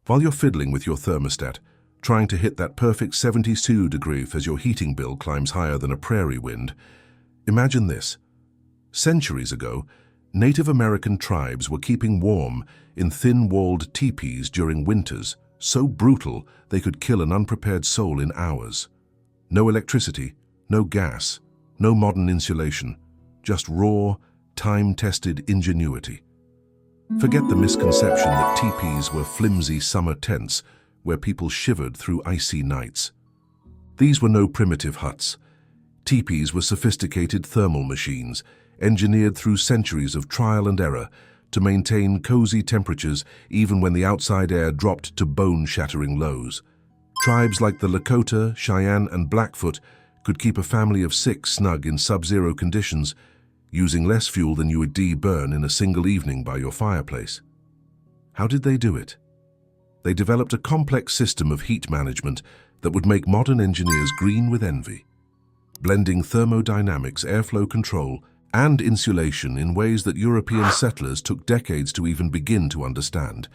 While you're fiddling with your thermostat, trying to hit that perfect 72 degree as your heating bill climbs higher than a prairie wind, imagine this. Centuries ago, Native American tribes were keeping warm in thin-walled tipis during winters, so brutal they could kill an unprepared soul in hours. No electricity, no gas, no modern insulation, just raw, time-tested ingenuity. Forget the misconception that tipis were flimsy summer tents where people shivered through icy nights. These were no primitive huts. Tipis were sophisticated thermal machines, engineered through centuries of trial and error to maintain cozy temperatures even when the outside air dropped to bone-shattering lows. Tribes like the Lakota, Cheyenne, and Blackfoot could keep a family of 6 snug in sub-zero conditions, using less fuel than you would burn in a single evening by your fireplace. How did they do it? They developed a complex system of heat management that would make modern engineers green with envy, blending thermodynamics, airflow control, and insulation in ways that European settlers took decades to even begin to understand.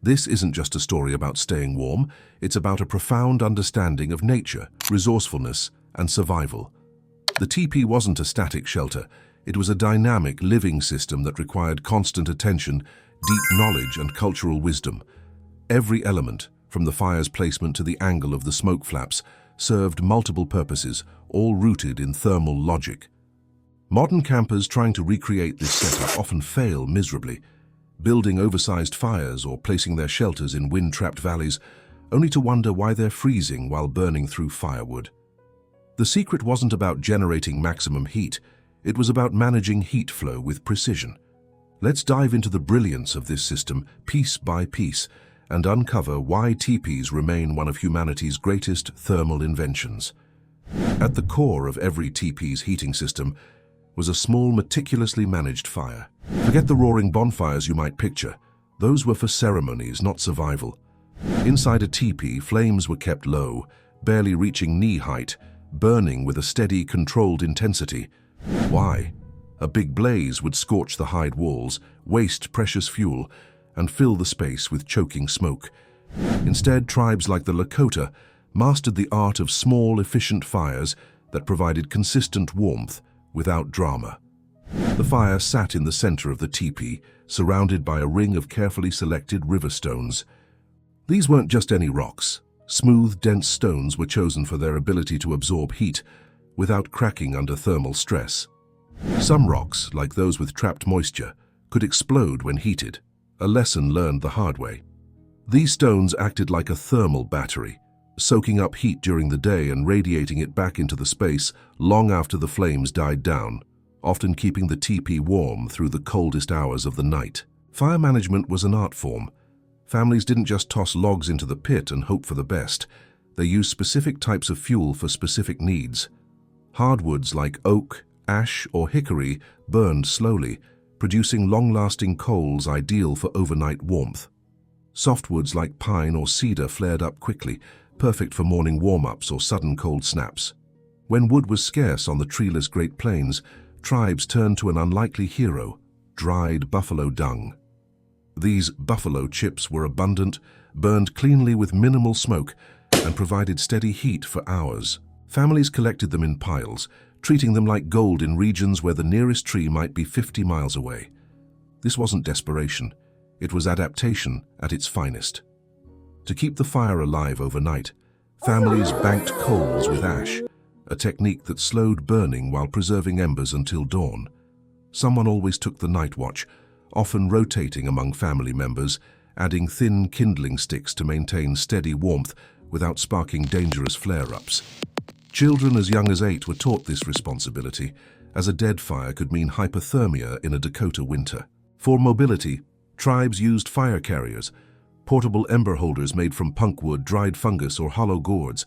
This isn't just a story about staying warm, it's about a profound understanding of nature, resourcefulness, and survival. The teepee wasn't a static shelter, it was a dynamic, living system that required constant attention, deep knowledge, and cultural wisdom. Every element, from the fire's placement to the angle of the smoke flaps, served multiple purposes, all rooted in thermal logic. Modern campers trying to recreate this setup often fail miserably, building oversized fires or placing their shelters in wind-trapped valleys, only to wonder why they're freezing while burning through firewood. The secret wasn't about generating maximum heat, it was about managing heat flow with precision. Let's dive into the brilliance of this system piece by piece and uncover why teepees remain one of humanity's greatest thermal inventions. At the core of every teepee's heating system was a small, meticulously managed fire. Forget the roaring bonfires you might picture. Those were for ceremonies, not survival. Inside a teepee, flames were kept low, barely reaching knee height, burning with a steady, controlled intensity. Why? A big blaze would scorch the hide walls, waste precious fuel, and fill the space with choking smoke. Instead, tribes like the Lakota mastered the art of small, efficient fires that provided consistent warmth without drama. The fire sat in the center of the teepee, surrounded by a ring of carefully selected river stones. These weren't just any rocks. Smooth, dense stones were chosen for their ability to absorb heat without cracking under thermal stress. Some rocks, like those with trapped moisture, could explode when heated, a lesson learned the hard way. These stones acted like a thermal battery, soaking up heat during the day and radiating it back into the space long after the flames died down, often keeping the teepee warm through the coldest hours of the night. Fire management was an art form. Families didn't just toss logs into the pit and hope for the best. They used specific types of fuel for specific needs. Hardwoods like oak, ash, or hickory burned slowly, producing long-lasting coals ideal for overnight warmth. Softwoods like pine or cedar flared up quickly, perfect for morning warm-ups or sudden cold snaps. When wood was scarce on the treeless Great Plains, tribes turned to an unlikely hero, dried buffalo dung. These buffalo chips were abundant, burned cleanly with minimal smoke, and provided steady heat for hours. Families collected them in piles, treating them like gold in regions where the nearest tree might be 50 miles away. This wasn't desperation, it was adaptation at its finest. To keep the fire alive overnight, families banked coals with ash, a technique that slowed burning while preserving embers until dawn. Someone always took the night watch, often rotating among family members, adding thin kindling sticks to maintain steady warmth without sparking dangerous flare-ups. Children as young as 8 were taught this responsibility, as a dead fire could mean hypothermia in a Dakota winter. For mobility, tribes used fire carriers, portable ember holders made from punkwood, dried fungus, or hollow gourds.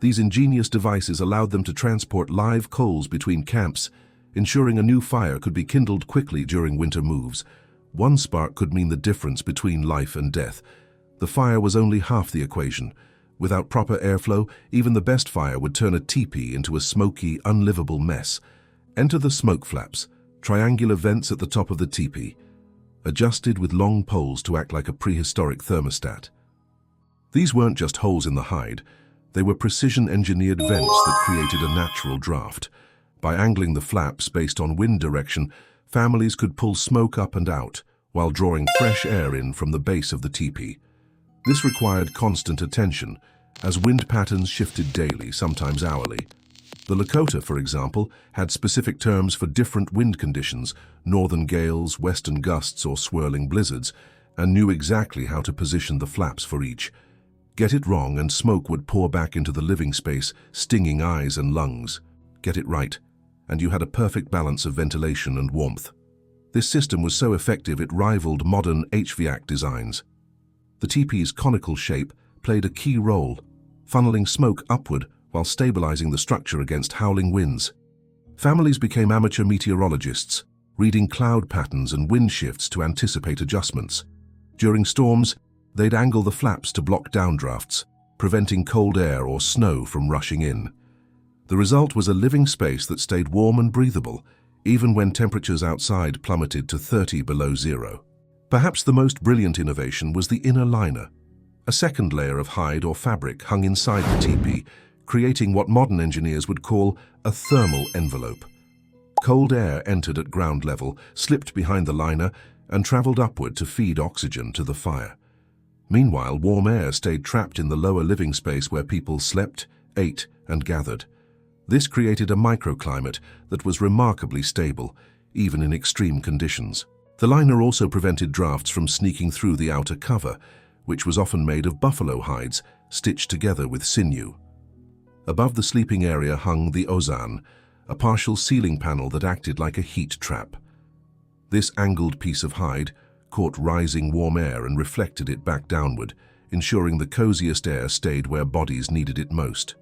These ingenious devices allowed them to transport live coals between camps, ensuring a new fire could be kindled quickly during winter moves. One spark could mean the difference between life and death. The fire was only half the equation. Without proper airflow, even the best fire would turn a teepee into a smoky, unlivable mess. Enter the smoke flaps, triangular vents at the top of the teepee. adjusted with long poles to act like a prehistoric thermostat. These weren't just holes in the hide, they were precision-engineered vents that created a natural draft. By angling the flaps based on wind direction, families could pull smoke up and out while drawing fresh air in from the base of the teepee. This required constant attention, as wind patterns shifted daily, sometimes hourly. The Lakota, for example, had specific terms for different wind conditions, northern gales, western gusts, or swirling blizzards, and knew exactly how to position the flaps for each. Get it wrong and smoke would pour back into the living space, stinging eyes and lungs. Get it right, and you had a perfect balance of ventilation and warmth. This system was so effective it rivaled modern HVAC designs. The teepee's conical shape played a key role, funneling smoke upward while stabilizing the structure against howling winds. Families became amateur meteorologists, reading cloud patterns and wind shifts to anticipate adjustments. During storms, they'd angle the flaps to block downdrafts, preventing cold air or snow from rushing in. The result was a living space that stayed warm and breathable, even when temperatures outside plummeted to 30 below zero. Perhaps the most brilliant innovation was the inner liner, a second layer of hide or fabric hung inside the teepee, creating what modern engineers would call a thermal envelope. Cold air entered at ground level, slipped behind the liner, and traveled upward to feed oxygen to the fire. Meanwhile, warm air stayed trapped in the lower living space where people slept, ate, and gathered. This created a microclimate that was remarkably stable, even in extreme conditions. The liner also prevented drafts from sneaking through the outer cover, which was often made of buffalo hides stitched together with sinew. Above the sleeping area hung the ozan, a partial ceiling panel that acted like a heat trap. This angled piece of hide caught rising warm air and reflected it back downward, ensuring the coziest air stayed where bodies needed it most.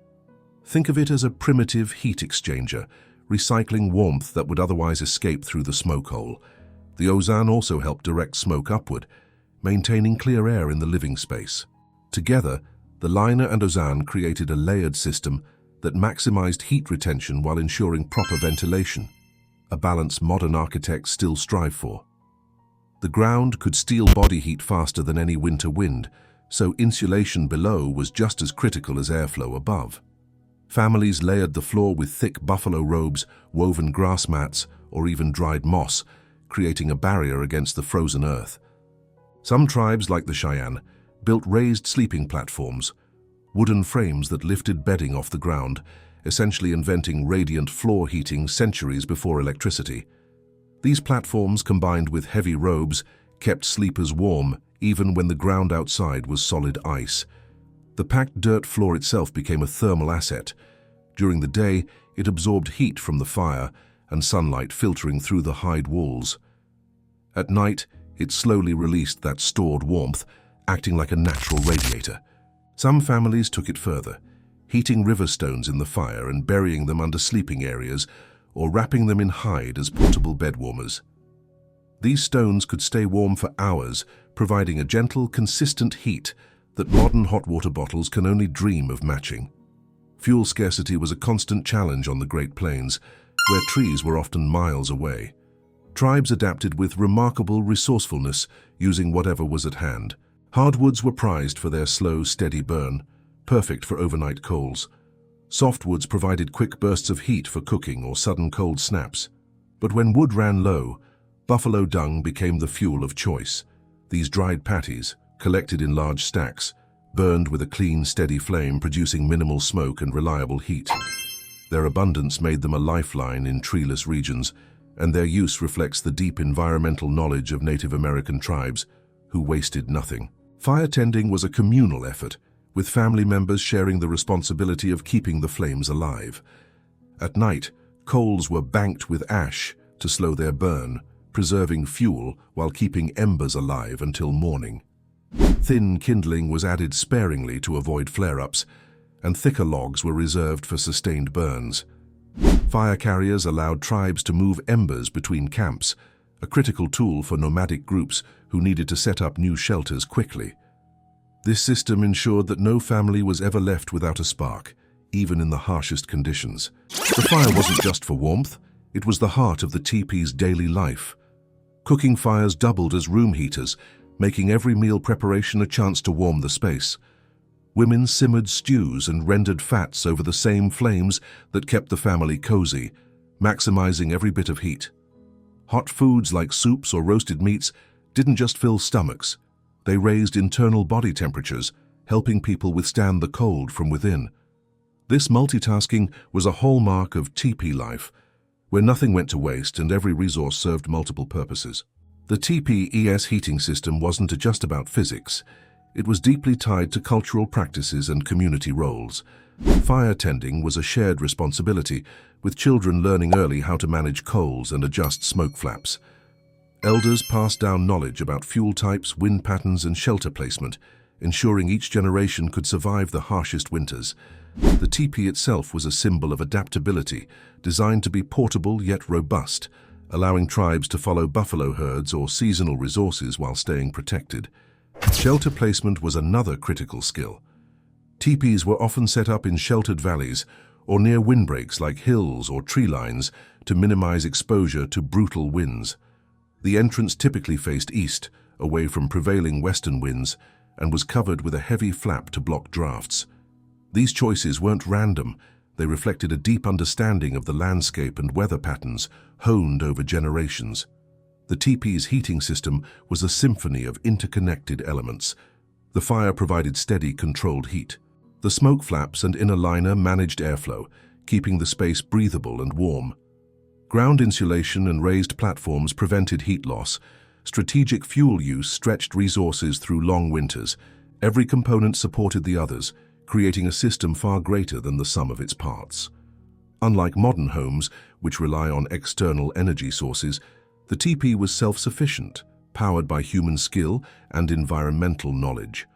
Think of it as a primitive heat exchanger, recycling warmth that would otherwise escape through the smoke hole. The ozan also helped direct smoke upward, maintaining clear air in the living space. Together, the liner and ozan created a layered system that maximized heat retention while ensuring proper ventilation, a balance modern architects still strive for. The ground could steal body heat faster than any winter wind, so insulation below was just as critical as airflow above. Families layered the floor with thick buffalo robes, woven grass mats, or even dried moss, creating a barrier against the frozen earth. Some tribes, like the Cheyenne, built raised sleeping platforms, wooden frames that lifted bedding off the ground, essentially inventing radiant floor heating centuries before electricity. These platforms, combined with heavy robes, kept sleepers warm even when the ground outside was solid ice. The packed dirt floor itself became a thermal asset. During the day, it absorbed heat from the fire and sunlight filtering through the hide walls. At night, it slowly released that stored warmth, acting like a natural radiator. Some families took it further, heating river stones in the fire and burying them under sleeping areas or wrapping them in hide as portable bed warmers. These stones could stay warm for hours, providing a gentle, consistent heat that modern hot water bottles can only dream of matching. Fuel scarcity was a constant challenge on the Great Plains, where trees were often miles away. Tribes adapted with remarkable resourcefulness, using whatever was at hand. Hardwoods were prized for their slow, steady burn, perfect for overnight coals. Softwoods provided quick bursts of heat for cooking or sudden cold snaps. But when wood ran low, buffalo dung became the fuel of choice. These dried patties, collected in large stacks, burned with a clean, steady flame, producing minimal smoke and reliable heat. Their abundance made them a lifeline in treeless regions, and their use reflects the deep environmental knowledge of Native American tribes who wasted nothing. Fire tending was a communal effort, with family members sharing the responsibility of keeping the flames alive. At night, coals were banked with ash to slow their burn, preserving fuel while keeping embers alive until morning. Thin kindling was added sparingly to avoid flare-ups, and thicker logs were reserved for sustained burns. Fire carriers allowed tribes to move embers between camps, a critical tool for nomadic groups who needed to set up new shelters quickly. This system ensured that no family was ever left without a spark, even in the harshest conditions. The fire wasn't just for warmth, it was the heart of the teepee's daily life. Cooking fires doubled as room heaters, making every meal preparation a chance to warm the space. Women simmered stews and rendered fats over the same flames that kept the family cozy, maximizing every bit of heat. Hot foods like soups or roasted meats didn't just fill stomachs. They raised internal body temperatures, helping people withstand the cold from within. This multitasking was a hallmark of Tipi life, where nothing went to waste and every resource served multiple purposes. The Tipi heating system wasn't just about physics. It was deeply tied to cultural practices and community roles. Fire tending was a shared responsibility, with children learning early how to manage coals and adjust smoke flaps. Elders passed down knowledge about fuel types, wind patterns, and shelter placement, ensuring each generation could survive the harshest winters. The tipi itself was a symbol of adaptability, designed to be portable yet robust, allowing tribes to follow buffalo herds or seasonal resources while staying protected. Shelter placement was another critical skill. Tipis were often set up in sheltered valleys or near windbreaks like hills or tree lines to minimize exposure to brutal winds. The entrance typically faced east, away from prevailing western winds, and was covered with a heavy flap to block drafts. These choices weren't random. They reflected a deep understanding of the landscape and weather patterns, honed over generations. The tipi's heating system was a symphony of interconnected elements. The fire provided steady, controlled heat. The smoke flaps and inner liner managed airflow, keeping the space breathable and warm. Ground insulation and raised platforms prevented heat loss. Strategic fuel use stretched resources through long winters. Every component supported the others, creating a system far greater than the sum of its parts. Unlike modern homes, which rely on external energy sources, the tipi was self-sufficient, powered by human skill and environmental knowledge.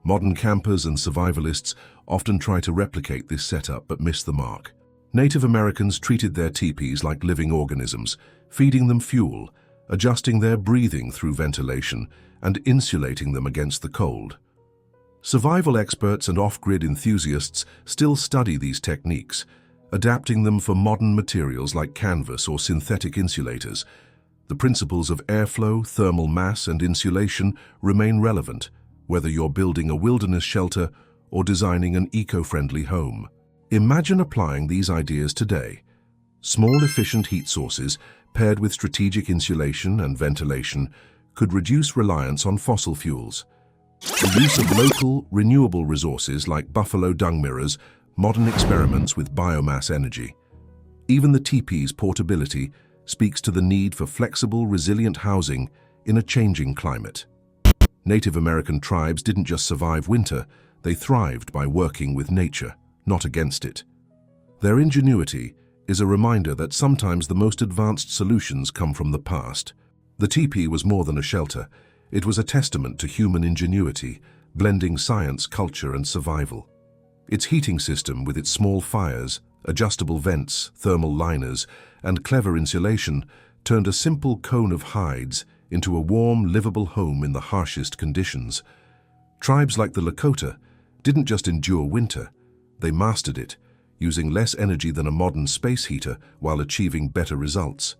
Modern campers and survivalists often try to replicate this setup but miss the mark. Native Americans treated their tipis like living organisms, feeding them fuel, adjusting their breathing through ventilation, and insulating them against the cold. Survival experts and off-grid enthusiasts still study these techniques, adapting them for modern materials like canvas or synthetic insulators. The principles of airflow, thermal mass, and insulation remain relevant, whether you're building a wilderness shelter or designing an eco-friendly home. Imagine applying these ideas today. Small, efficient heat sources, paired with strategic insulation and ventilation, could reduce reliance on fossil fuels. The use of local, renewable resources like buffalo dung mirrors, modern experiments with biomass energy. Even the tipi's portability speaks to the need for flexible, resilient housing in a changing climate. Native American tribes didn't just survive winter, they thrived by working with nature, not against it. Their ingenuity is a reminder that sometimes the most advanced solutions come from the past. The tipi was more than a shelter. It was a testament to human ingenuity, blending science, culture, and survival. Its heating system, with its small fires, adjustable vents, thermal liners, and clever insulation, turned a simple cone of hides into a warm, livable home in the harshest conditions. Tribes like the Lakota didn't just endure winter, they mastered it, using less energy than a modern space heater while achieving better results.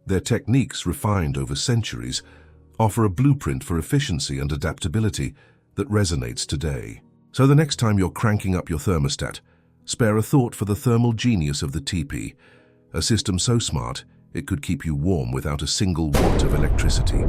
Their techniques, refined over centuries, offer a blueprint for efficiency and adaptability that resonates today. So the next time you're cranking up your thermostat, spare a thought for the thermal genius of the tipi, a system so smart it could keep you warm without a single watt of electricity.